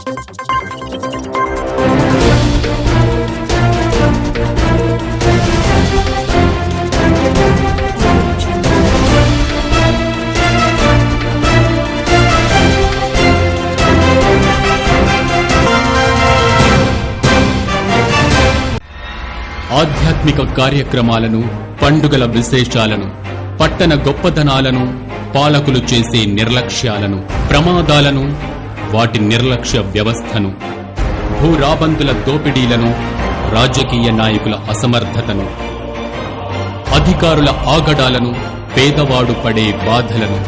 ఆధ్యాత్మిక కార్యక్రమాలను, పండుగల విశేషాలను, పట్టణ గొప్పతనాలను, పాలకులు చేసే నిర్లక్ష్యాలను, ప్రమాదాలను, వాటి నిర్లక్ష్య వ్యవస్థను, భూరాబందుల దోపిడీలను, రాజకీయ నాయకుల అసమర్థతను, అధికారుల ఆగడాలను, పేదవాడు పడే బాధలను,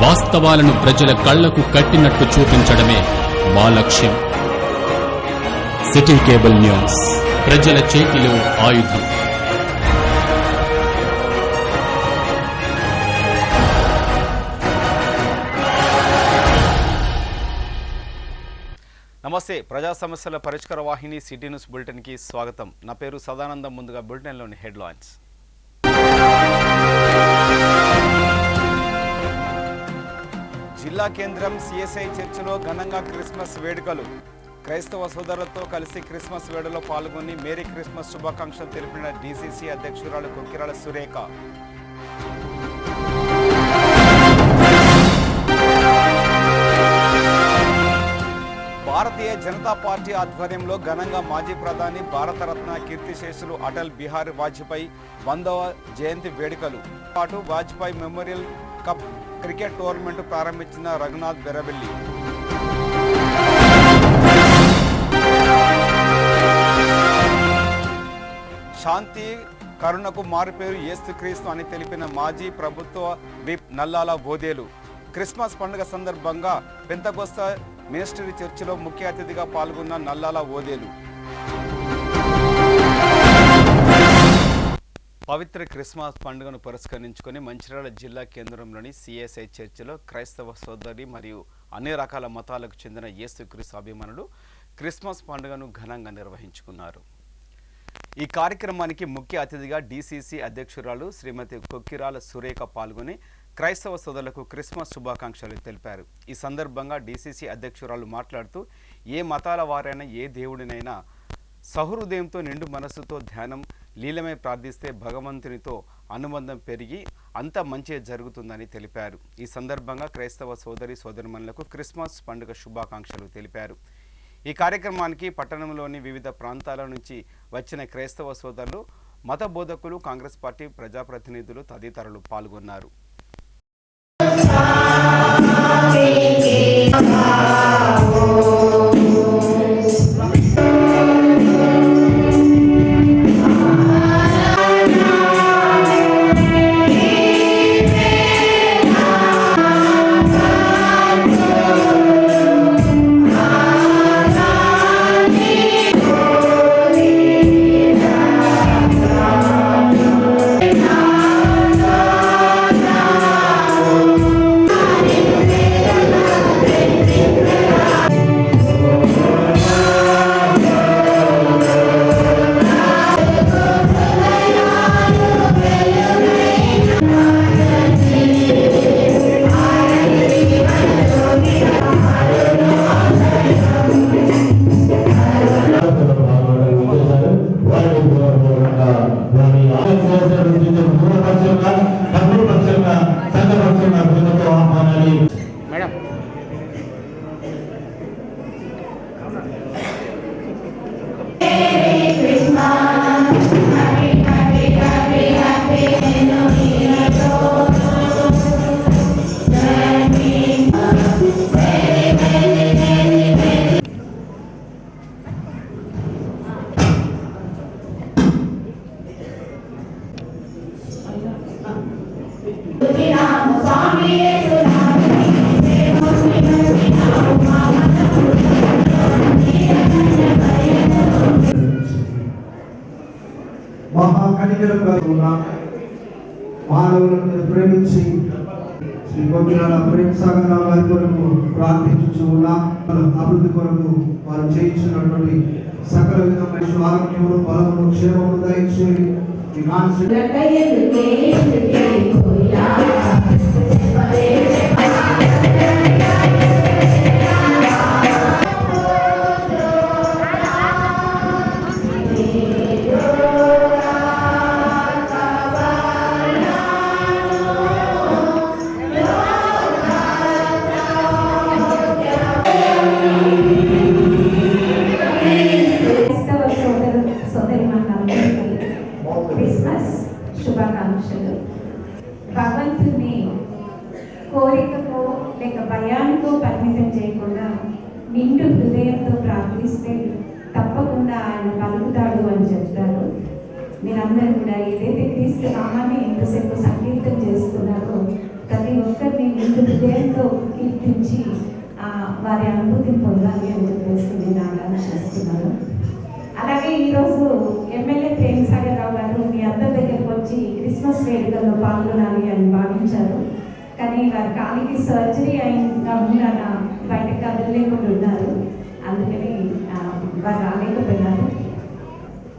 వాస్తవాలను ప్రజల కళ్లకు కట్టినట్టు చూపించడమే మా లక్ష్యం. సిటీ కేబుల్ న్యూస్, ప్రజల చేతిలో ఆయుధం. నమస్తే. ప్రజా సమస్యల పరిష్కార వాహిని సిటీ న్యూస్ బులెటిన్ కి స్వాగతం. నా పేరు సదానందం. ముందుగా బులెటిన్ లోని హెడ్లైన్స్. జిల్లా కేంద్రం సిఎస్ఐ చర్చిలో ఘనంగా క్రిస్మస్ వేడుకలు. క్రైస్తవ సోదరులతో కలిసి క్రిస్మస్ వేడుకలో పాల్గొని మేరీ క్రిస్మస్ శుభాకాంక్షలు తెలిపిన డీసీసీ అధ్యక్షురాలు కొక్కిరాల సురేఖ. భారతీయ జనతా పార్టీ ఆధ్వర్యంలో ఘనంగా మాజీ ప్రధాని, భారతరత్న కీర్తిశేషులు అటల్ బిహారీ వాజ్పేయి 100వ జయంతి వేడుకలు పాటు Vajpayee memorial cup cricket tournament ప్రారంభించిన రఘునాథ్ బెరబెల్లి. శాంతి కరుణకు మారుపేరు యేసుక్రీస్తు అని తెలిపిన మాజీ ప్రభుత్వ విప్ నల్లాల ఓదేలు. క్రిస్మస్ పండుగ సందర్భంగా పెంతకోస్తా మినిస్ట్రీ చర్చిలో ముఖ్య అతిథిగా పాల్గొన్న నల్లాల ఓదేలు. పవిత్ర క్రిస్మస్ పండుగను పురస్కరించుకొని మంచిర్యాల జిల్లా కేంద్రంలోని సిఎస్ఐ చర్చిలో క్రైస్తవ సోదరి మరియు అన్ని రకాల మతాలకు చెందిన యేసుక్రీస్తు అభిమానులు క్రిస్మస్ పండుగను ఘనంగా నిర్వహించుకున్నారు. ఈ కార్యక్రమానికి ముఖ్య అతిథిగా డీసీసీ అధ్యక్షురాలు శ్రీమతి కొక్కిరాల సురేఖ పాల్గొని క్రైస్తవ సోదరులకు క్రిస్మస్ శుభాకాంక్షలు తెలిపారు. ఈ సందర్భంగా డీసీసీ అధ్యక్షురాలు మాట్లాడుతూ ఏ మతాల వారైనా ఏ దేవుడినైనా సహృదయంతో నిండు మనస్సుతో ధ్యానం లీలమై ప్రార్థిస్తే భగవంతునితో అనుబంధం పెరిగి అంత మంచి జరుగుతుందని తెలిపారు. ఈ సందర్భంగా క్రైస్తవ సోదరి సోదరిమణులకు క్రిస్మస్ పండుగ శుభాకాంక్షలు తెలిపారు. ఈ కార్యక్రమానికి పట్టణంలోని వివిధ ప్రాంతాల నుంచి వచ్చిన క్రైస్తవ సోదరులు, మత బోధకులు, కాంగ్రెస్ పార్టీ ప్రజాప్రతినిధులు తదితరులు పాల్గొన్నారు. మానవులను ప్రేమించి శ్రీ కొక్కిరాల ప్రేమ సాగర వారి కొరకు ప్రార్థించుచున్నాం. అభివృద్ధి కొరకు వారు చేయించినటువంటి సకల విధమైన ఆరోగ్యమును, బలమును, క్షేమమును దయచేసి పిలిస్తే తప్పకుండా ఆయన పలుకుతాడు అని చెప్తారు. మీరందరూ కూడా ఏదైతే క్రీస్తు నామాన్ని ఎంతసేపు సంకీర్తన చేస్తున్నారో ప్రతి ఒక్కరిని నిండు హృదయంతో కీర్తించి వారి అనుభూతిని పొందాలి అని చెప్పేసి నేను ఆలోచన చేస్తున్నాను. అలాగే ఈరోజు ఎమ్మెల్యే ప్రేమసాగర్ రావు గారు మీ అందరి దగ్గరకు వచ్చి క్రిస్మస్ వేడుకల్లో పాల్గొనాలి అని భావించారు. కానీ వారి కాలికి సర్జరీ అయిన మూలన బయటకు కదలలేకుండా ఉన్నారు. అందుకని వారు రాలేకపోయినారు.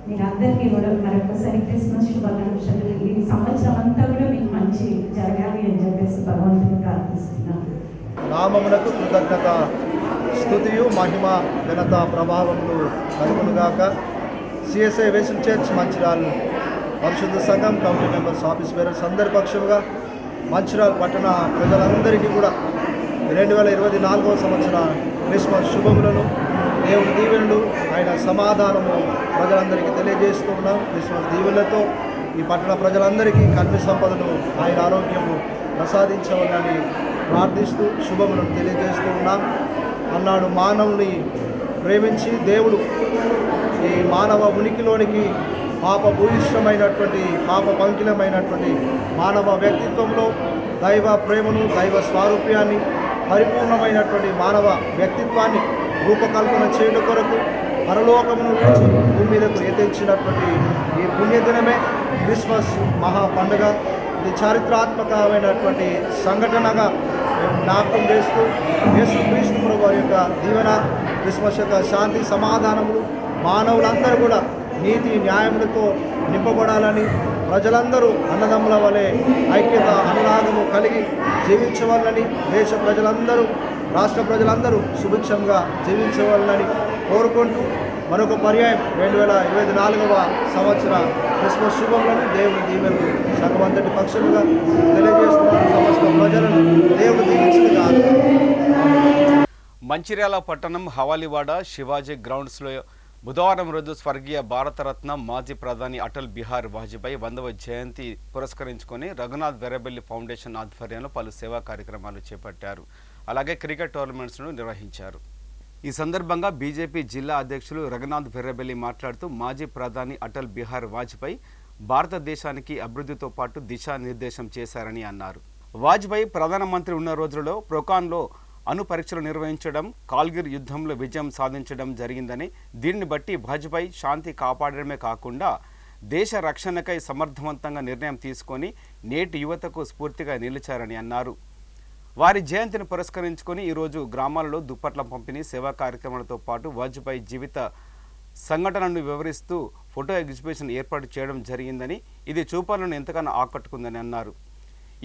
మీరందరికీ కూడా మరొకసారి క్రిస్మస్ శుభాకాంక్షలు. ఈ సంవత్సరం అంతా కూడా మీకు మంచి జరగాలి అని చెప్పేసి భగవంతుని ప్రార్థిస్తున్నాను. నామమునకు కృతజ్ఞత, స్తుతియు, మహిమ, ఘనత, ప్రభావములు కలుగునుగాక. సిఎస్ఐ వేసల్ చర్చ్ మంచిర్యాల పరిశుద్ధ సంఘం కమిటీ మెంబర్స్, ఆఫీస్ బేరర్స్ అందరి పక్షముగా మంచిర్యాల పట్టణ ప్రజలందరికీ కూడా 2024వ సంవత్సర క్రిస్మస్ శుభములను, దేవుని దీవెనలు, ఆయన సమాధానము ప్రజలందరికీ తెలియజేస్తూ ఉన్నాం. క్రిస్మస్ దీవెనలతో ఈ పట్టణ ప్రజలందరికీ కన్ను సంపదను, ఆయన ఆరోగ్యము ప్రసాదించవాలని ప్రార్థిస్తూ శుభములను తెలియజేస్తూ ఉన్నాం. అన్నాడు మానవుని ప్రేమించి దేవుడు ఈ మానవ ఉనికిలోనికి పాప భూయిష్టమైనటువంటి, పాప పంకిలమైనటువంటి మానవ వ్యక్తిత్వంలో దైవ ప్రేమను, దైవ స్వారూప్యాన్ని, పరిపూర్ణమైనటువంటి మానవ వ్యక్తిత్వాన్ని రూపకల్పన చేయడం కొరకు పరలోకమును విడిచి భూమి మీదకు ఎత్తించినటువంటి ఈ పుణ్యదినమే క్రిస్మస్ మహా పండుగ. ఇది చారిత్రాత్మకమైనటువంటి సంఘటనగా మేము జ్ఞాపకం చేస్తూ యేసుక్రీస్తు ప్రభు యొక్క దీవెన, క్రిస్మస్ యొక్క శాంతి సమాధానములు మానవులందరూ కూడా నీతి న్యాయములతో నింపబడాలని, ప్రజలందరూ అన్నదమ్ముల వలె ఐక్యత అనురాగము కలిగి జీవించవాలని, దేశ ప్రజలందరూ రాష్ట్ర ప్రజలందరూ సుభిక్షంగా జీవించవాలని కోరుకుంటూ మరొక పర్యాయం 2024వ సంవత్సర క్రిస్మస్ శుభములను, దేవుని దీవెనలు సంఘమంతటి పక్షముగా తెలియజేస్తున్న సమస్త ప్రజలను దేవుడు దీవించుగా. మంచిర్యాల పట్టణం హవాలీవాడ శివాజీ గ్రౌండ్స్లో బుధవారం రోజు స్వర్గీయ భారతరత్న మాజీ ప్రధాని అటల్ బిహారీ వాజ్పేయి 100వ జయంతి పురస్కరించుకొని రఘునాథ్ వెర్రబెల్లి ఫౌండేషన్ ఆధ్వర్యంలో పలు సేవా కార్యక్రమాలు చేపట్టారు. అలాగే క్రికెట్ టోర్నమెంట్స్ను నిర్వహించారు. ఈ సందర్భంగా బీజేపీ జిల్లా అధ్యక్షులు రఘునాథ్ వెర్రబెల్లి మాట్లాడుతూ మాజీ ప్రధాని అటల్ బిహారీ వాజ్పేయి భారతదేశానికి అభివృద్ధితో పాటు దిశానిర్దేశం చేశారని అన్నారు. వాజ్పేయి ప్రధానమంత్రి ఉన్న రోజులలో ప్రొకాన్లో అణు పరీక్షలు నిర్వహించడం, కార్గిల్ యుద్ధంలో విజయం సాధించడం జరిగిందని, దీన్ని బట్టి వాజ్పేయి శాంతి కాపాడడమే కాకుండా దేశ రక్షణకై సమర్థవంతంగా నిర్ణయం తీసుకొని నేటి యువతకు స్ఫూర్తిగా నిలిచారని అన్నారు. వారి జయంతిని పురస్కరించుకొని ఈరోజు గ్రామాలలో దుప్పట్ల పంపిణీ, సేవా కార్యక్రమాలతో పాటు వాజ్పేయి జీవిత సంఘటనను వివరిస్తూ ఫోటో ఎగ్జిబిషన్ ఏర్పాటు చేయడం జరిగిందని, ఇది చూపరులను ఎంతగానో ఆకట్టుకుందని అన్నారు.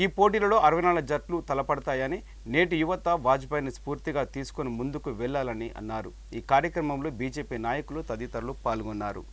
ఈ పోటీలలో 64 జట్లు తలపడతాయని, నేటి యువత వాజ్పేయిని స్ఫూర్తిగా తీసుకుని ముందుకు వెళ్లాలని అన్నారు. ఈ కార్యక్రమంలో బీజేపీ నాయకులు తదితరులు పాల్గొన్నారు.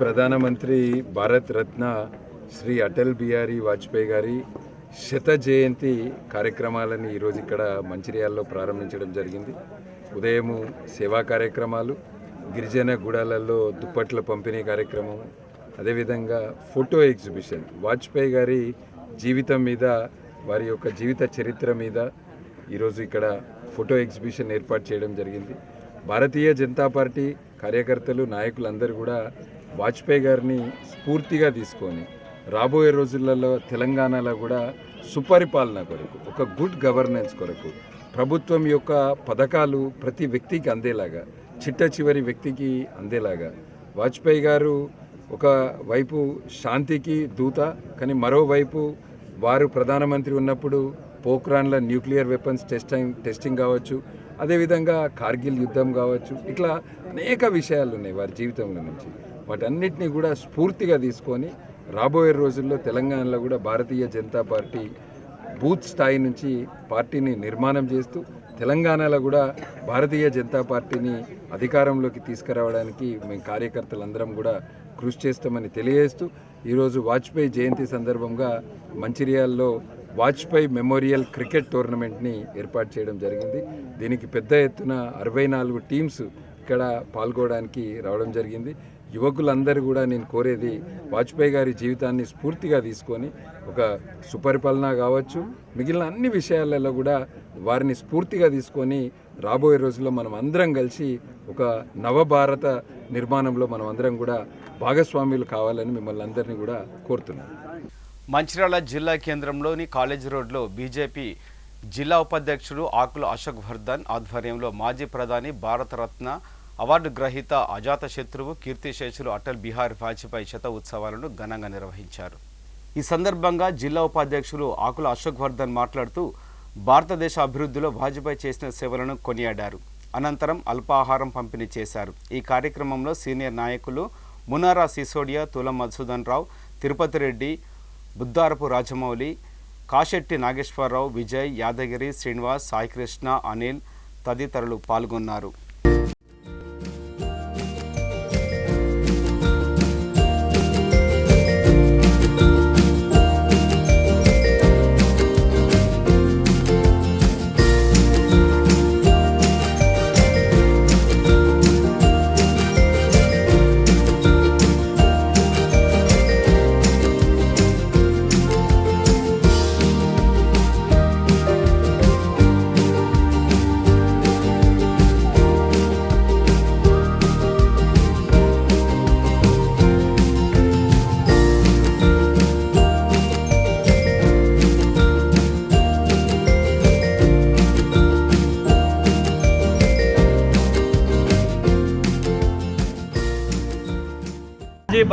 ప్రధానమంత్రి భారత్ రత్న శ్రీ అటల్ బిహారీ వాజ్పేయి గారి శత జయంతి కార్యక్రమాలని ఈరోజు ఇక్కడ మంచిర్యాలలో ప్రారంభించడం జరిగింది. ఉదయము సేవా కార్యక్రమాలు, గిరిజన గూడాలలో దుప్పట్ల పంపిణీ కార్యక్రమం, అదేవిధంగా ఫోటో ఎగ్జిబిషన్, వాజ్పేయి గారి జీవితం మీద, వారి యొక్క జీవిత చరిత్ర మీద ఈరోజు ఇక్కడ ఫోటో ఎగ్జిబిషన్ ఏర్పాటు చేయడం జరిగింది. భారతీయ జనతా పార్టీ కార్యకర్తలు, నాయకులందరూ కూడా వాజ్పేయి గారిని స్ఫూర్తిగా తీసుకొని రాబోయే రోజులలో తెలంగాణలో కూడా సుపరిపాలన కొరకు, ఒక గుడ్ గవర్నెన్స్ కొరకు ప్రభుత్వం యొక్క పథకాలు ప్రతి వ్యక్తికి అందేలాగా, చిట్ట చివరి వ్యక్తికి అందేలాగా వాజ్పేయి గారు ఒక వైపు శాంతికి దూత, కానీ మరోవైపు వారు ప్రధానమంత్రి ఉన్నప్పుడు పోఖ్రాన్ల న్యూక్లియర్ వెపన్స్ టెస్టింగ్ కావచ్చు, అదేవిధంగా కార్గిల్ యుద్ధం కావచ్చు, ఇట్లా అనేక విషయాలు ఉన్నాయి వారి జీవితంలో నుంచి. వాటన్నిటినీ కూడా స్ఫూర్తిగా తీసుకొని రాబోయే రోజుల్లో తెలంగాణలో కూడా భారతీయ జనతా పార్టీ బూత్ స్థాయి నుంచి పార్టీని నిర్మాణం చేస్తూ తెలంగాణలో కూడా భారతీయ జనతా పార్టీని అధికారంలోకి తీసుకురావడానికి మేము కార్యకర్తలందరం కూడా కృషి చేస్తామని తెలియజేస్తూ ఈరోజు వాజ్పేయి జయంతి సందర్భంగా మంచిర్యాలలో వాజ్పేయి మెమోరియల్ క్రికెట్ టోర్నమెంట్ని ఏర్పాటు చేయడం జరిగింది. దీనికి పెద్ద ఎత్తున 64 టీమ్స్ ఇక్కడ పాల్గొనడానికి రావడం జరిగింది. యువకులందరూ కూడా నేను కోరేది వాజ్పేయి గారి జీవితాన్ని స్ఫూర్తిగా తీసుకొని ఒక సుపరిపాలన కావచ్చు, మిగిలిన అన్ని విషయాలలో కూడా వారిని స్ఫూర్తిగా తీసుకొని రాబోయే రోజుల్లో మనం అందరం కలిసి ఒక నవభారత నిర్మాణంలో మనం అందరం కూడా భాగస్వామ్యులు కావాలని మిమ్మల్ని అందరినీ కూడా కోరుతున్నాను. మంచిర్యాల జిల్లా కేంద్రంలోని కాలేజ్ రోడ్లో బీజేపీ జిల్లా ఉపాధ్యక్షుడు ఆకుల అశోక్ వర్ధన్ ఆధ్వర్యంలో మాజీ ప్రధాని, భారతరత్న అవార్డు గ్రహీత, అజాత శత్రువు, కీర్తిశేషులు అటల్ బిహారీ వాజ్పేయి శత ఉత్సవాలను ఘనంగా నిర్వహించారు. ఈ సందర్భంగా జిల్లా ఉపాధ్యక్షులు ఆకుల అశోక్ వర్ధన్ మాట్లాడుతూ భారతదేశ అభివృద్ధిలో వాజ్పేయి చేసిన సేవలను కొనియాడారు. అనంతరం అల్పాహారం పంపిణీ చేశారు. ఈ కార్యక్రమంలో సీనియర్ నాయకులు మునారా సిసోడియా, తులం మధుసూదన్ రావు, తిరుపతి రెడ్డి, బుద్దారపు రాజమౌళి, కాశెట్టి నాగేశ్వరరావు, విజయ్, యాదగిరి, శ్రీనివాస్, సాయికృష్ణ, అనిల్ తదితరులు పాల్గొన్నారు.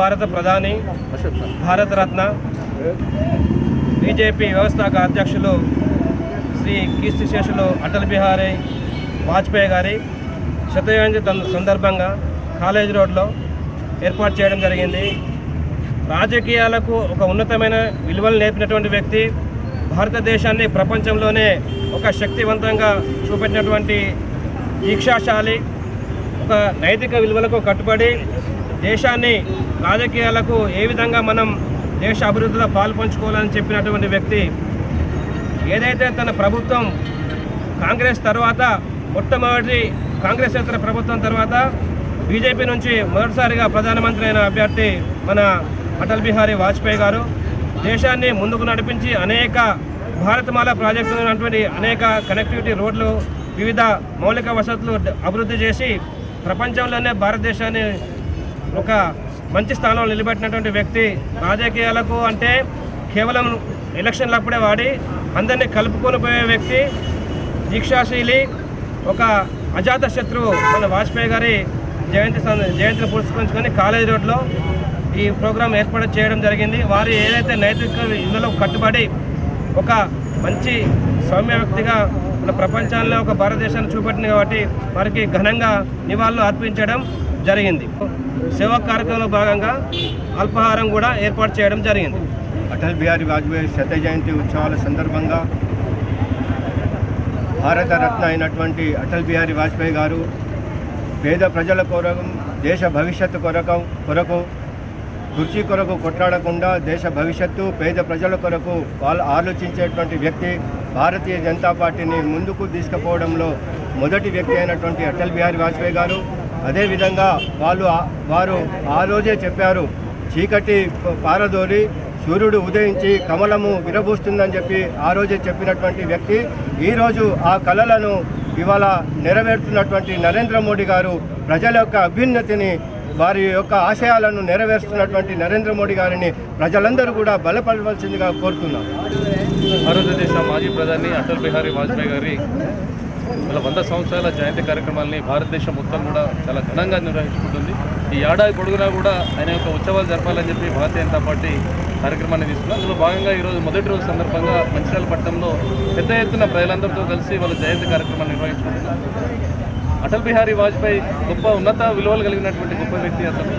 భారత ప్రధాని, భారతరత్న, బీజేపీ వ్యవస్థాపక అధ్యక్షులు శ్రీ కీర్తిశేషులు అటల్ బిహారీ వాజ్పేయి గారి శతజయంతి సందర్భంగా కాలేజ్ రోడ్లో ఏర్పాటు చేయడం జరిగింది. రాజకీయాలకు ఒక ఉన్నతమైన విలువలు నేర్పినటువంటి వ్యక్తి, భారతదేశాన్ని ప్రపంచంలోనే ఒక శక్తివంతంగా చూపెట్టినటువంటి దీక్షాశాలి, ఒక నైతిక విలువలకు కట్టుబడి దేశాన్ని రాజకీయాలకు ఏ విధంగా మనం దేశ అభివృద్ధిలో పాల్పంచుకోవాలని చెప్పినటువంటి వ్యక్తి. ఏదైతే తన ప్రభుత్వం కాంగ్రెస్ తర్వాత, మొట్టమొదటి కాంగ్రెసేతర ప్రభుత్వం తర్వాత బీజేపీ నుంచి మొదటిసారిగా ప్రధానమంత్రి అయిన అభ్యర్థి మన అటల్ బిహారీ వాజ్పేయి గారు దేశాన్ని ముందుకు నడిపించి అనేక భారతమాల ప్రాజెక్టులు ఉన్నటువంటి అనేక కనెక్టివిటీ రోడ్లు, వివిధ మౌలిక వసతులు అభివృద్ధి చేసి ప్రపంచంలోనే భారతదేశాన్ని ఒక మంచి స్థానంలో నిలబెట్టినటువంటి వ్యక్తి. రాజకీయాలకు అంటే కేవలం ఎలక్షన్లప్పుడే వాడి అందరినీ కలుపుకొని పోయే వ్యక్తి, దీక్షాశీలి, ఒక అజాత శత్రువు మన వాజ్పేయి గారి జయంతిని పురస్కరించుకొని కాలేజ్ రోడ్లో ఈ ప్రోగ్రాం ఏర్పాటు చేయడం జరిగింది. వారు ఏదైతే నైతిక విలువలకు కట్టుబడి ఒక మంచి సౌమ్య వ్యక్తిగా మన ప్రపంచాల్లో ఒక భారతదేశాన్ని చూపెట్టింది కాబట్టి వారికి ఘనంగా నివాళులు అర్పించడం జరిగింది. సేవా కార్యక్రమంలో భాగంగా అల్పాహారం కూడా ఏర్పాటు చేయడం జరిగింది. అటల్ బిహారీ వాజ్పేయి శత జయంతి ఉత్సవాల సందర్భంగా భారతరత్న అయినటువంటి అటల్ బిహారీ వాజ్పేయి గారు పేద ప్రజల కొరకు, దేశ భవిష్యత్తు కొరకు కుర్చీ కొరకు కొట్లాడకుండా దేశ భవిష్యత్తు పేద ప్రజల కొరకు వాళ్ళు ఆలోచించేటువంటి వ్యక్తి. భారతీయ జనతా పార్టీని ముందుకు తీసుకుపోవడంలో మొదటి వ్యక్తి అయినటువంటి అటల్ బిహారీ వాజ్పేయి గారు. అదేవిధంగా వారు ఆ రోజే చెప్పారు, చీకటి పారదోలి సూర్యుడు ఉదయించి కమలము విరబూస్తుందని చెప్పి ఆ రోజే చెప్పినటువంటి వ్యక్తి. ఈరోజు ఆ కలలను ఇవాళ నెరవేరుతున్నటువంటి నరేంద్ర మోడీ గారు, ప్రజల యొక్క అభ్యున్నతిని, వారి యొక్క ఆశయాలను నెరవేరుస్తున్నటువంటి నరేంద్ర మోడీ గారిని ప్రజలందరూ కూడా బలపడవలసిందిగా కోరుతున్నాం. భారతదేశ మాజీ ప్రధాని అటల్ బిహారీ వాజ్పేయి గారి 100 సంవత్సరాల జయంతి కార్యక్రమాలని భారతదేశం మొత్తం కూడా చాలా ఘనంగా నిర్వహించుకుంటుంది. ఈ ఏడాది పొడుగునా కూడా ఆయన యొక్క ఉత్సవాలు జరపాలని చెప్పి భారతీయ జనతా పార్టీ కార్యక్రమాన్ని తీసుకున్నాం. అందులో భాగంగా ఈరోజు మొదటి రోజు సందర్భంగా మంచిర్యాల పట్టణంలో పెద్ద ఎత్తున ప్రజలందరితో కలిసి వాళ్ళ జయంతి కార్యక్రమాన్ని నిర్వహించుకుంటున్నాం. అటల్ బిహారీ వాజ్పేయి గొప్ప ఉన్నత విలువలు కలిగినటువంటి గొప్ప వ్యక్తి. అతను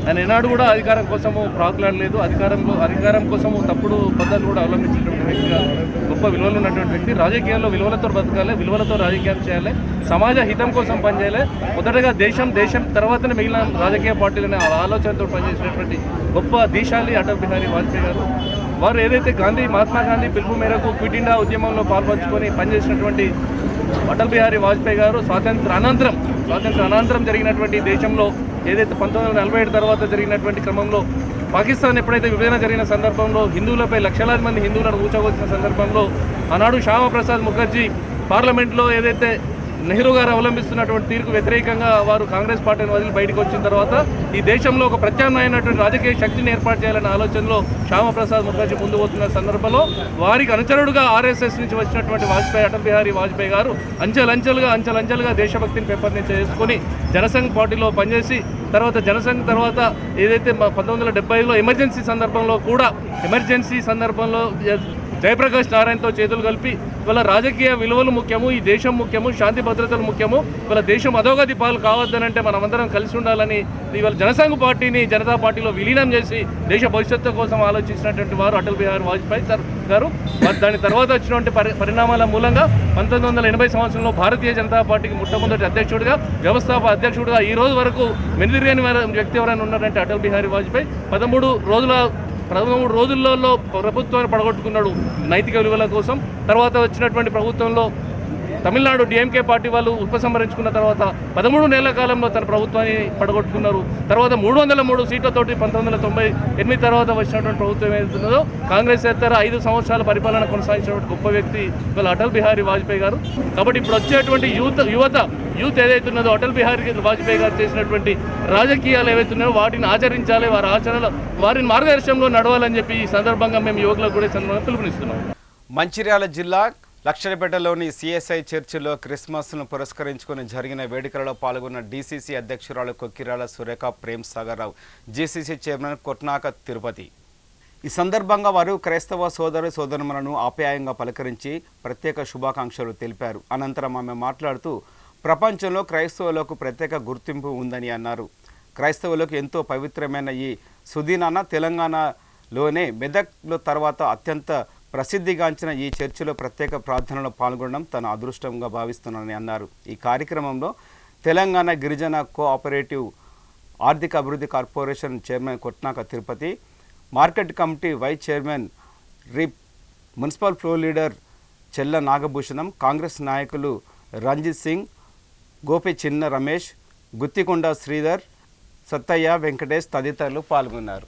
ఆయన ఏనాడు కూడా అధికారం కోసము ప్రాకులాడలేదు, అధికారం కోసము తప్పుడు పద్ధతులు కూడా అవలంబించినటువంటి వ్యక్తిగా గొప్ప విలువలు ఉన్నటువంటి వ్యక్తి. రాజకీయాల్లో విలువలతో బతకాలి, విలువలతో రాజకీయాలు చేయాలి, సమాజ హితం కోసం పనిచేయాలి. మొదటగా దేశం తర్వాతనే మిగిలిన రాజకీయ పార్టీలనే ఆలోచనతో పనిచేసినటువంటి గొప్ప దీశాలి అటల్ బిహారీ వాజ్పేయి గారు. వారు ఏదైతే మహాత్మా గాంధీ పిలుపు మేరకు క్విట్ ఇండియా ఉద్యమంలో పాల్పంచుకొని పనిచేసినటువంటి అటల్ బిహారీ వాజ్పేయి గారు స్వాతంత్ర అనంతరం జరిగినటువంటి దేశంలో ఏదైతే 1947 తర్వాత జరిగినటువంటి క్రమంలో పాకిస్తాన్ ఎప్పుడైతే విభజన జరిగిన సందర్భంలో హిందువులపై లక్షలాది మంది హిందువులను ఊచకొచ్చిన సందర్భంలో ఆనాడు శ్యామప్రసాద్ ముఖర్జీ పార్లమెంట్లో ఏదైతే నెహ్రూ గారు అవలంబిస్తున్నటువంటి తీరుకు వ్యతిరేకంగా వారు కాంగ్రెస్ పార్టీని వదిలి బయటకు వచ్చిన తర్వాత ఈ దేశంలో ఒక ప్రత్యామ్నాయమైనటువంటి రాజకీయ శక్తిని ఏర్పాటు చేయాలనే ఆలోచనలో శ్యామప్రసాద్ ముఖర్జీ ముందు పోతున్న సందర్భంలో వారికి అనుచరుడుగా ఆర్ఎస్ఎస్ నుంచి వచ్చినటువంటి అటల్ బిహారీ వాజ్పేయి గారు అంచెలంచెలుగా దేశభక్తిని పెంపొందించేసుకొని జనసంఘ్ పార్టీలో పనిచేసి జనసంఘ్ తర్వాత ఏదైతే 1970లో ఎమర్జెన్సీ సందర్భంలో జయప్రకాష్ నారాయణతో చేతులు కలిపి ఇవాళ రాజకీయ విలువలు ముఖ్యము, ఈ దేశం ముఖ్యము, శాంతి భద్రతలు ముఖ్యము, ఇవాళ దేశం అధోగతి పాలు కావద్దనంటే మనమందరం కలిసి ఉండాలని ఇవాళ జనసంఘ్ పార్టీని జనతా పార్టీలో విలీనం చేసి దేశ భవిష్యత్తు కోసం ఆలోచించినటువంటి వారు అటల్ బిహారీ వాజ్పేయి గారు. దాని తర్వాత వచ్చినటువంటి పరిణామాల మూలంగా 1980 సంవత్సరంలో భారతీయ జనతా పార్టీకి మొట్టమొదటి అధ్యక్షుడిగా, వ్యవస్థాపక అధ్యక్షుడిగా ఈ రోజు వరకు వెనుదిరియని వ్యక్తి ఎవరైనా ఉన్నారంటే అటల్ బిహారీ వాజ్పేయి. 13 రోజులలో ప్రభుత్వాన్ని పడగొట్టుకున్నాడు నైతిక విలువల కోసం. తర్వాత వచ్చినటువంటి ప్రభుత్వంలో తమిళనాడు డిఎంకే పార్టీ వాళ్ళు ఉపసంహరించుకున్న తర్వాత 13 నెలల కాలంలో తన ప్రభుత్వాన్ని పడగొట్టుకున్నారు. తర్వాత 303 సీట్లతోటి 1998 తర్వాత వచ్చినటువంటి ప్రభుత్వం ఏదైతున్నదో కాంగ్రెస్ ఏతర 5 సంవత్సరాల పరిపాలన కొనసాగించినటువంటి గొప్ప వ్యక్తి ఇవాళ అటల్ బిహారీ వాజ్పేయి గారు. కాబట్టి ఇప్పుడు వచ్చేటువంటి యూత్ ఏదైతున్నదో అటల్ బిహారీ వాజ్పేయి గారు చేసినటువంటి రాజకీయాలు ఏవైతున్నాయో వాటిని ఆచరించాలి, వారి మార్గదర్శనంలో నడవాలని చెప్పి ఈ సందర్భంగా మేము యువకులకు కూడా సందర్భంగా పిలుపునిస్తున్నాం. మంచిర్యాల జిల్లా లక్షలపేటలోని సిఎస్ఐ చర్చిలో క్రిస్మస్ను పురస్కరించుకుని జరిగిన వేడుకలలో పాల్గొన్న డీసీసీ అధ్యక్షురాలు కొక్కిరాల సురేఖ ప్రేమ్ సాగర్ రావు, జీసీసీ చైర్మన్ కొట్నాక తిరుపతి. ఈ సందర్భంగా వారు క్రైస్తవ సోదరులను ఆప్యాయంగా పలకరించి ప్రత్యేక శుభాకాంక్షలు తెలిపారు. అనంతరం ఆమె మాట్లాడుతూ ప్రపంచంలో క్రైస్తవులకు ప్రత్యేక గుర్తింపు ఉందని అన్నారు. క్రైస్తవులకు ఎంతో పవిత్రమైన ఈ సుదినాన తెలంగాణలోనే మెదక్లో తర్వాత అత్యంత ప్రసిద్ధిగాంచిన ఈ చర్చిలో ప్రత్యేక ప్రార్థనలో పాల్గొనడం తన అదృష్టంగా భావిస్తున్నానని అన్నారు. ఈ కార్యక్రమంలో తెలంగాణ గిరిజన కోఆపరేటివ్ ఆర్థిక అభివృద్ధి corporation chairman Kotnaka Tirupati, market committee vice chairman రిప్, municipal floor leader Chella Nagabhushanam, Congress నాయకులు రంజిత్ సింగ్, గోపి చిన్న రమేష్, గుత్తికొండ శ్రీధర్, సత్తయ్య, వెంకటేష్ తదితరులు పాల్గొన్నారు.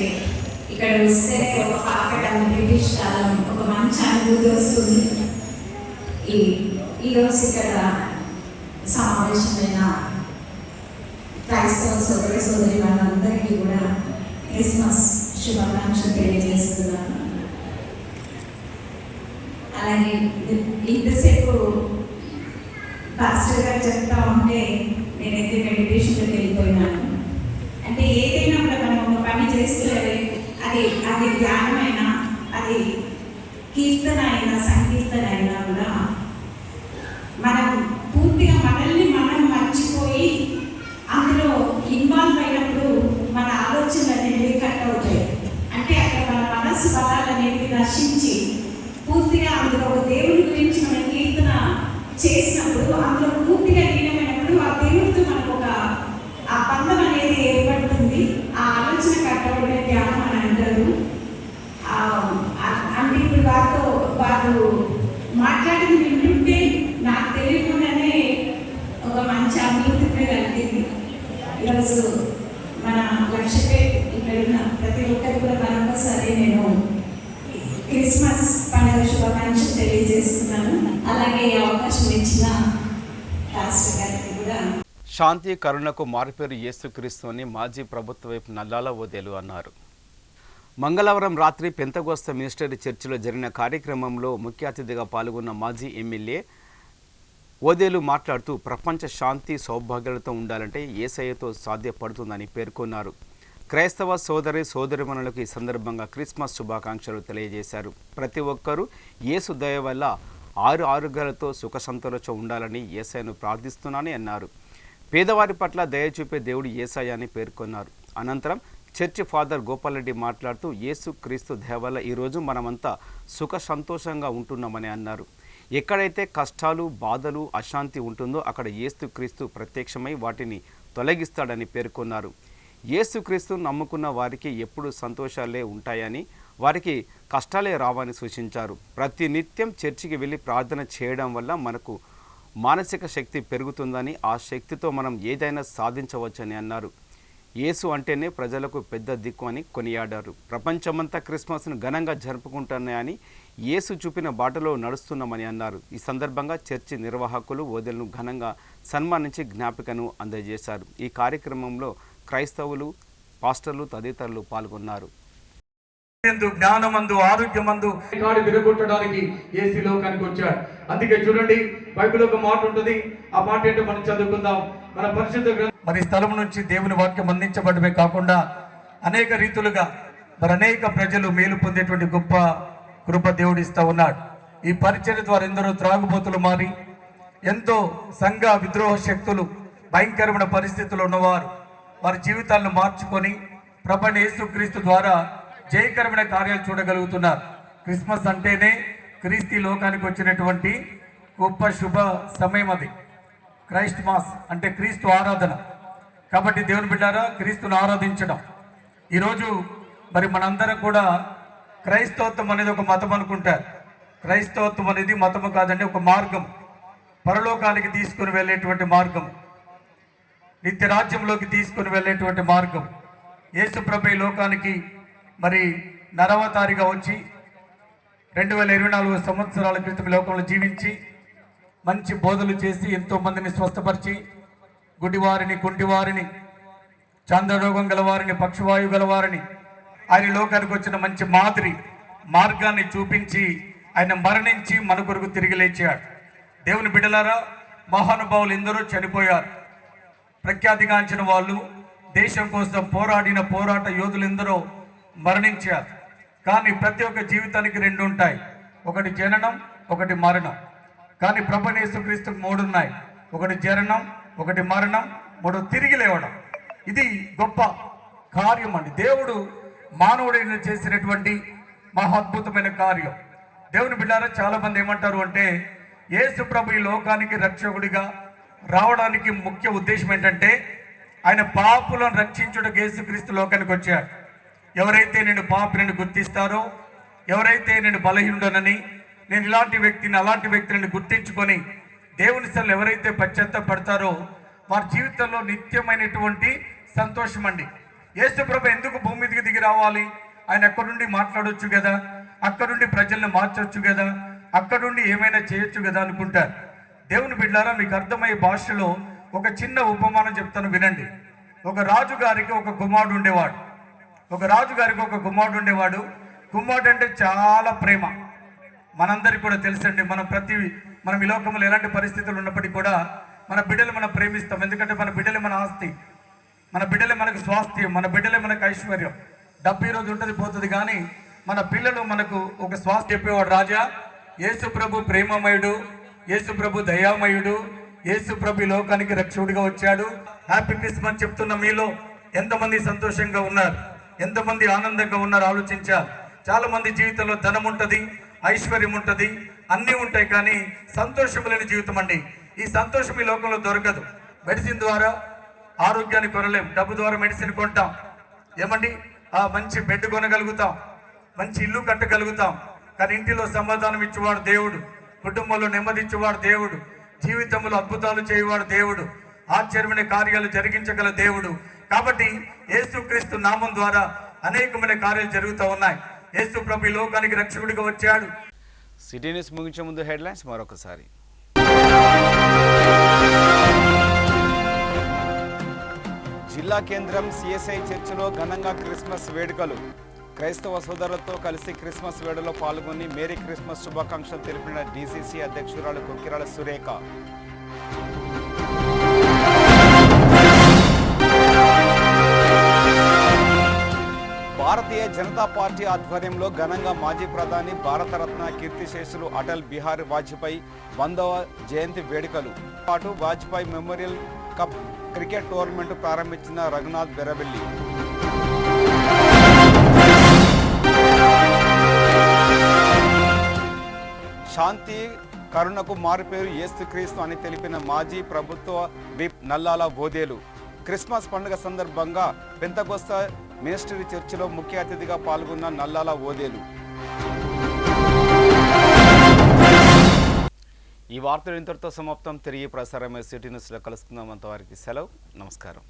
అంటే ఇక్కడ వస్తే ఒక పాతకాలం బ్రిటిష్ కాలం ఒక మంచి అనుభూతి వస్తుంది. ఈరోజు ఇక్కడ సమావేశమైన క్రైస్తవ సోదర సోదరి వాళ్ళందరికీ కూడా క్రిస్మస్ శుభాకాంక్షలు తెలియజేస్తున్నాను. అలాగే ఇంతసేపు పాస్టర్ గారు చెప్తా ఉంటే నేనైతే మెడిటేషన్లోకి వెళ్ళిపోయినాను. అంటే ఏదైనా కూడా మనం ఒక పని చేస్తే అది ధ్యానమైనా, అది కీర్తన అయినా, సంకీర్తన అయినా కూడా మనం పూర్తిగా మనల్ని మనం మర్చిపోయి అందులో ఇన్వాల్వ్ అయినప్పుడు మన ఆలోచనలు అనేవి కట్ అవుతాయి. అంటే అక్కడ మన మనస్సు బలాలు అనేవి నశించి పూర్తిగా అందులో దేవుడి గురించి మనం కీర్తన చేసినప్పుడు, అందులో పూర్తిగా లీనమైనప్పుడు ఆ దేవుడితో మనకు ఆ బంధం అనేది ఏర్పడుతుంది. ఆ ఆలోచన కట్ అవ్వడమే ధ్యానం అని అంటారు. అంటే ఇప్పుడు వారు మాట్లాడింది వింటుంటే నాకు తెలియకుండానే ఒక మంచి అనుభూతి కలిగింది. ఈరోజు మన లక్ష్యపేట్ ఇక్కడ ఉన్న ప్రతి ఒక్కరికి కూడా మరొకసారి నేను క్రిస్మస్ పండుగ శుభాకాంక్షలు తెలియజేస్తున్నాను. అలాగే ఈ అవకాశం ఇచ్చిన రాష్ట్ర గారికి కూడా. శాంతి కరుణకు మారుపేరు యేసుక్రీస్తు అని మాజీ ప్రభుత్వ వైపు నల్లాల ఓదేలు అన్నారు. మంగళవారం రాత్రి పెంతగోస్త మినిస్టరీ చర్చిలో జరిగిన కార్యక్రమంలో ముఖ్య అతిథిగా పాల్గొన్న మాజీ ఎమ్మెల్యే ఓదేలు మాట్లాడుతూ ప్రపంచ శాంతి సౌభాగ్యాలతో ఉండాలంటే యేసయ్యతో సాధ్యపడుతుందని పేర్కొన్నారు. క్రైస్తవ సోదరిమణులకు ఈ సందర్భంగా క్రిస్మస్ శుభాకాంక్షలు తెలియజేశారు. ప్రతి ఒక్కరూ యేసు దయ వల్ల ఆరోగ్యాలతో సుఖ సంతోషంతో ఉండాలని యేసయ్యను ప్రార్థిస్తున్నానని అన్నారు. పేదవారి పట్ల దయ చూపే దేవుడు యేసయ్య అని పేర్కొన్నారు. అనంతరం చర్చి ఫాదర్ గోపాలరెడ్డి మాట్లాడుతూ యేసు క్రీస్తు దయ వల్ల ఈరోజు మనమంతా సుఖ సంతోషంగా ఉంటున్నామని అన్నారు. ఎక్కడైతే కష్టాలు, బాధలు, అశాంతి ఉంటుందో అక్కడ యేసుక్రీస్తు ప్రత్యక్షమై వాటిని తొలగిస్తాడని పేర్కొన్నారు. యేసుక్రీస్తు నమ్ముకున్న వారికి ఎప్పుడు సంతోషాలే ఉంటాయని, వారికి కష్టాలే రావని సూచించారు. ప్రతి నిత్యం చర్చికి వెళ్ళి ప్రార్థన చేయడం వల్ల మనకు మానసిక శక్తి పెరుగుతుందని, ఆ శక్తితో మనం ఏదైనా సాధించవచ్చని అన్నారు. యేసు అంటేనే ప్రజలకు పెద్ద దిక్కు అని కొనియాడారు. ప్రపంచమంతా క్రిస్మస్ను ఘనంగా జరుపుకుంటున్నాయని, యేసు చూపిన బాటలో నడుస్తున్నామని అన్నారు. ఈ సందర్భంగా చర్చి నిర్వాహకులు ఓదెలను ఘనంగా సన్మానించి జ్ఞాపికను అందజేశారు. ఈ కార్యక్రమంలో క్రైస్తవులు, పాస్టర్లు తదితరులు పాల్గొన్నారు. జ్ఞానమందు, ఆరోగ్యమందు కాడి విరగొట్టడానికి యేసు లోకానికి వచ్చాడు. అందుకే చూడండి, బైబిల్ ఒక మాట ఉంటుంది. ఆ మాట ఏంటో మనం చదువుకుందాం. మన పరిశుద్ధ మరి స్థలం నుంచి దేవుని వాక్యం అందించబడమే కాకుండా అనేక రీతులుగా మరి అనేక ప్రజలు మేలు పొందేటువంటి గొప్ప కృప దేవుడు ఇస్తూ ఉన్నాడు. ఈ పరిచర్య ద్వారా ఎందరో త్రాగుబోతులు మారి, ఎంతో సంఘ విద్రోహ శక్తులు, భయంకరమైన పరిస్థితుల్లో ఉన్నవారు వారి జీవితాలను మార్చుకొని ప్రభువైన యేసుక్రీస్తు ద్వారా జయకరమైన కార్యాలు చూడగలుగుతున్నారు. క్రిస్మస్ అంటేనే క్రీస్తు లోకానికి వచ్చినటువంటి గొప్ప శుభ సమయం. అది క్రైస్ట్ మాస్ అంటే క్రీస్తు ఆరాధన. కాబట్టి దేవుని బిడ్డారా, క్రీస్తును ఆరాధించడం. ఈరోజు మరి మనందరం కూడా క్రైస్తవత్వం అనేది ఒక మతం అనుకుంటారు. క్రైస్తవత్వం అనేది మతము కాదండి, ఒక మార్గం, పరలోకానికి తీసుకుని వెళ్ళేటువంటి మార్గం, నిత్య రాజ్యంలోకి తీసుకుని వెళ్ళేటువంటి మార్గం. యేసు ప్రభువు లోకానికి మరి నరవతారిగా వచ్చి 2024 సంవత్సరాల క్రితం లోకంలో జీవించి మంచి బోధలు చేసి ఎంతోమందిని స్వస్థపరిచి, గుడ్డివారిని, కుంటివారిని, చంద్రరోగం గలవారిని, పక్షవాయు గలవారిని ఆయన లోకానికి వచ్చిన మంచి మార్గాన్ని చూపించి ఆయన మరణించి మన కొరకు తిరిగి లేచాడు. దేవుని బిడ్డలారా, మహానుభావులు ఎందరో చనిపోయారు. ప్రఖ్యాతిగాంచిన వాళ్ళు, దేశం కోసం పోరాడిన పోరాట యోధులు ఎందరో మరణించారు. కానీ ప్రతి ఒక్క జీవితానికి రెండు ఉంటాయి, ఒకటి జననం, ఒకటి మరణం. కానీ ప్రభువైన యేసుక్రీస్తుకు 3 ఉన్నాయి, ఒకటి జననం, ఒకటి మరణం, 3 తిరిగి లేవడం. ఇది గొప్ప కార్యం అండి. దేవుడు మానవుడైన చేసినటువంటి మహాద్భుతమైన కార్యం. దేవుని బిడ్డారా, చాలా మంది ఏమంటారు అంటే యేసు ప్రభు ఈ లోకానికి రక్షకుడిగా రావడానికి ముఖ్య ఉద్దేశం ఏంటంటే ఆయన పాపులను రక్షించుటకు యేసుక్రీస్తు లోకానికి వచ్చాడు. ఎవరైతే నేను పాపిని గుర్తిస్తారో, ఎవరైతే నేను బలహీనుడనని, నేను ఇలాంటి వ్యక్తిని అలాంటి వ్యక్తిని గుర్తించుకొని దేవుని సన్నిధిలో ఎవరైతే పశ్చాత్తాపడతారో వారి జీవితంలో నిత్యమైనటువంటి సంతోషం అండి. యేసు ప్రభు ఎందుకు భూమి మీదకి దిగి రావాలి, ఆయన అక్కడుండి మాట్లాడొచ్చు కదా, అక్కడుండి ప్రజల్ని మార్చొచ్చు కదా, అక్కడుండి ఏమైనా చేయొచ్చు కదా అనుకుంటారు. దేవుని బిడ్డలారా, మీకు అర్థమయ్యే భాషలో ఒక చిన్న ఉపమానం చెప్తాను వినండి. ఒక రాజుగారికి ఒక కుమారుడు ఉండేవాడు. కుమారుడు అంటే చాలా ప్రేమ. మనందరికీ కూడా తెలుసండి. మనం ఈ లోకంలో ఎలాంటి పరిస్థితులు ఉన్నప్పటికీ కూడా మన బిడ్డలు మనం ప్రేమిస్తాం. ఎందుకంటే మన బిడ్డలే మన ఆస్తి, మన బిడ్డలే మనకు స్వాస్థ్యం, మన బిడ్డలే మనకు ఐశ్వర్యం. డబ్బు ఈరోజు ఉంటుంది పోతుంది, కానీ మన పిల్లలు మనకు ఒక స్వాస్థ్యం. చెప్పేవాడు రాజా, యేసు ప్రభు ప్రేమమయుడు, యేసు ప్రభు దయామయుడు, యేసు ప్రభు లోకానికి రక్షకుడిగా వచ్చాడు. హ్యాపీ క్రిస్మస్ చెప్తున్న మీలో ఎంతమంది సంతోషంగా ఉన్నారు, ఎంతమంది ఆనందంగా ఉన్నారు ఆలోచించాలి. చాలా మంది జీవితంలో ధనం ఉంటుంది, ఐశ్వర్యం ఉంటుంది, అన్నీ ఉంటాయి, కానీ సంతోషం లేని జీవితం అండి. ఈ సంతోషం ఈ లోకంలో దొరకదు. మెడిసిన్ ద్వారా ఆరోగ్యాన్ని కొనలేం, డబ్బు ద్వారా మెడిసిన్ కొంటాం. ఏమండి, మంచి బెడ్ కొనగలుగుతాం, మంచి ఇల్లు కట్టగలుగుతాం, కానీ ఇంటిలో సమాధానం ఇచ్చేవాడు దేవుడు, కుటుంబంలో నెమ్మది ఇచ్చేవాడు దేవుడు, జీవితంలో అద్భుతాలు చేయవాడు దేవుడు, ఆశ్చర్యమైన కార్యాలు జరిగించగల దేవుడు. కాబట్టి యేసుక్రీస్తు నామం ద్వారా అనేకమైన కార్యాలు జరుగుతూ ఉన్నాయి. యేసు ప్రభు ఈ లోకానికి రక్షకుడిగా వచ్చాడు. సిటీ న్యూస్ ముగించే ముందు హెడ్లైన్స్ మరొకసారి. జిల్లా కేంద్రం సిఎస్ఐ చర్చిలో ఘనంగా క్రిస్మస్ వేడుకలు. క్రైస్తవ సోదరులతో కలిసి క్రిస్మస్ వేడుకలో పాల్గొని మేరీ క్రిస్మస్ శుభాకాంక్షలు తెలిపిన డిసిసి అధ్యక్షురాలు కొక్కిరాల సురేఖ. భారతీయ జనతా పార్టీ ఆధ్వర్యంలో ఘనంగా మాజీ ప్రధాని భారతరత్న కీర్తిశేషులు అటల్ బిహారీ వాజ్పేయి 100వ జయంతి వేడుకలు పాటు Vajpayee memorial cup cricket tournament ప్రారంభించిన రఘునాథ్ బెరబెల్లి. శాంతి కరుణకు మారుపేరు యేసుక్రీస్తు అని తెలిపిన మాజీ ప్రభుత్వ విప్ నల్లాల ఓదేలు. క్రిస్మస్ పండుగ సందర్భంగా పెంతకోస్తా మినిస్ట్రీ చర్చిలో ముఖ్య అతిథిగా పాల్గొన్న నల్లాల ఓదేలు. ఈ వార్తలు ఇంతటితో సమాప్తం. తిరిగి ప్రసారమైన సిటీ న్యూస్లో కలుసుకుందాం. అంతవరకు సెలవు, నమస్కారం.